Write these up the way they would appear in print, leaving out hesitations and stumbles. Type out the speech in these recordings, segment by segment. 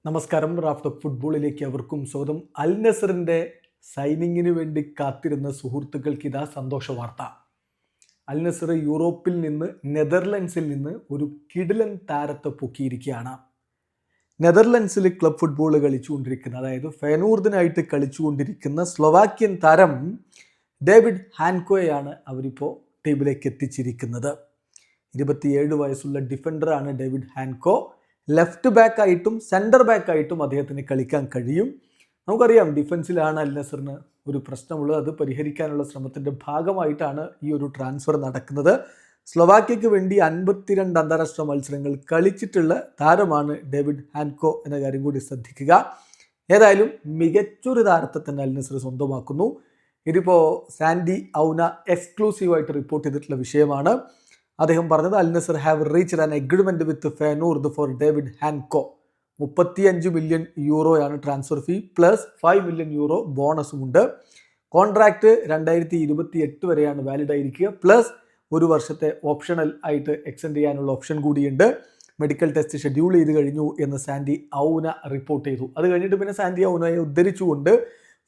നമസ്കാരം. റാഫ്റ്റ് ഫുട്ബോളിലേക്ക് അവർക്കും സ്വാഗതം. അൽ നസറിൻ്റെ സൈനിങ്ങിന് വേണ്ടി കാത്തിരുന്ന സുഹൃത്തുക്കൾക്ക് ഇതാ സന്തോഷ വാർത്ത. അൽ നസർ യൂറോപ്പിൽ നിന്ന് നെതർലൻഡ്സിൽ നിന്ന് ഒരു കിടിലൻ താരത്തെ പൊക്കിയിരിക്കുകയാണ്. നെതർലൻഡ്സിൽ ക്ലബ് ഫുട്ബോൾ കളിച്ചുകൊണ്ടിരിക്കുന്ന, അതായത് ഫെനൂർദിനായിട്ട് കളിച്ചുകൊണ്ടിരിക്കുന്ന സ്ലൊവാക്യൻ താരം ഡേവിഡ് ഹാൻകോയാണ് അവരിപ്പോൾ ടീമിലേക്ക് എത്തിച്ചിരിക്കുന്നത്. 27 വയസ്സുള്ള ഡിഫൻഡറാണ് ഡേവിഡ് ഹാൻകോ. ലെഫ്റ്റ് ബാക്ക് ആയിട്ടും സെൻറ്റർ ബാക്ക് ആയിട്ടും അദ്ദേഹത്തിന് കളിക്കാൻ കഴിയും. നമുക്കറിയാം, ഡിഫൻസിലാണ് അൽ നസറിന് ഒരു പ്രശ്നമുള്ളത്. അത് പരിഹരിക്കാനുള്ള ശ്രമത്തിൻ്റെ ഭാഗമായിട്ടാണ് ഈ ഒരു ട്രാൻസ്ഫർ നടക്കുന്നത്. സ്ലൊവാക്യയ്ക്ക് വേണ്ടി 52 അന്താരാഷ്ട്ര മത്സരങ്ങൾ കളിച്ചിട്ടുള്ള താരമാണ് ഡേവിഡ് ഹാൻകോ എന്ന കാര്യം കൂടി ശ്രദ്ധിക്കുക. ഏതായാലും മികച്ചൊരു താരത്തെ തന്നെ അൽ നസർ സ്വന്തമാക്കുന്നു. ഇതിപ്പോൾ സാൻഡി ഔന എക്സ്ക്ലൂസീവായിട്ട് റിപ്പോർട്ട് ചെയ്തിട്ടുള്ള വിഷയമാണ്. അദ്ദേഹം പറഞ്ഞത്, Al Nassr have reached an agreement with Feyenoord for David Hancko. 35 million യൂറോയാണ് transfer fee, plus 5 million euro ബോണസും ഉണ്ട്. കോൺട്രാക്റ്റ് 2028 വരെയാണ് വാലിഡ് ആയിരിക്കുക, പ്ലസ് 1 വർഷത്തെ ഓപ്ഷണൽ ആയിട്ട് എക്സ്റ്റെൻഡ് ചെയ്യാനുള്ള ഓപ്ഷൻ കൂടിയുണ്ട്. മെഡിക്കൽ ടെസ്റ്റ് ഷെഡ്യൂൾ ചെയ്ത് കഴിഞ്ഞു എന്ന് സാൻഡി ഔന റിപ്പോർട്ട് ചെയ്തു. അത് കഴിഞ്ഞിട്ട് പിന്നെ സാൻഡി ഔനയെ ഉദ്ധരിച്ചുകൊണ്ട്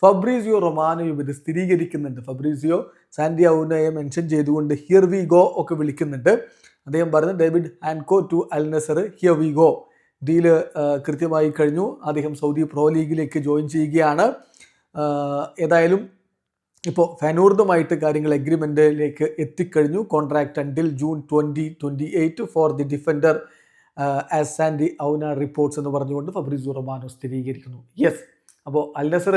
ഫബ്രീസിയോ റൊമാനോയും ഇത് സ്ഥിരീകരിക്കുന്നുണ്ട്. ഫബ്രീസിയോ സാൻഡി ഔനയെ മെൻഷൻ ചെയ്തുകൊണ്ട് ഹിയർ വി ഗോ ഒക്കെ വിളിക്കുന്നുണ്ട്. അദ്ദേഹം പറയുന്നത്, David Hancko to Al Nassr, here we go. Deal കൃത്യമായി കഴിഞ്ഞു. അദ്ദേഹം സൗദി പ്രോ ലീഗിലേക്ക് ജോയിൻ ചെയ്യുകയാണ്. ഏതായാലും ഇപ്പോൾ ഫെനൂർദുമായിട്ട് കാര്യങ്ങൾ എഗ്രിമെൻറ്റിലേക്ക് എത്തിക്കഴിഞ്ഞു. Contract until June 2028 for the defender as Santi Aouna reports എന്ന് പറഞ്ഞുകൊണ്ട് ഫബ്രീസിയോ റൊമാനോ സ്ഥിരീകരിക്കുന്നു. യെസ്, അപ്പോൾ അൽ നസർ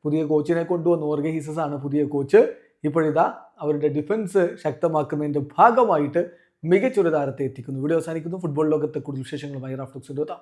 പുതിയ കോച്ചിനെ കൊണ്ടുവന്നു. ഓർഗെ ഹീസസ് ആണ് പുതിയ കോച്ച്. ഇപ്പോഴിതാ അവരുടെ ഡിഫൻസ് ശക്തമാക്കുന്നതിൻ്റെ ഭാഗമായിട്ട് മികച്ചൊരു താരത്തെ എത്തിക്കുന്നു. വീഡിയോ അവസാനിക്കുന്നു. ഫുട്ബോൾ ലോകത്തെ കൂടുതൽ വിശേഷങ്ങളുമായി റാഫ്റ്റ് ടോക്സിൻ്റെ എത്താം.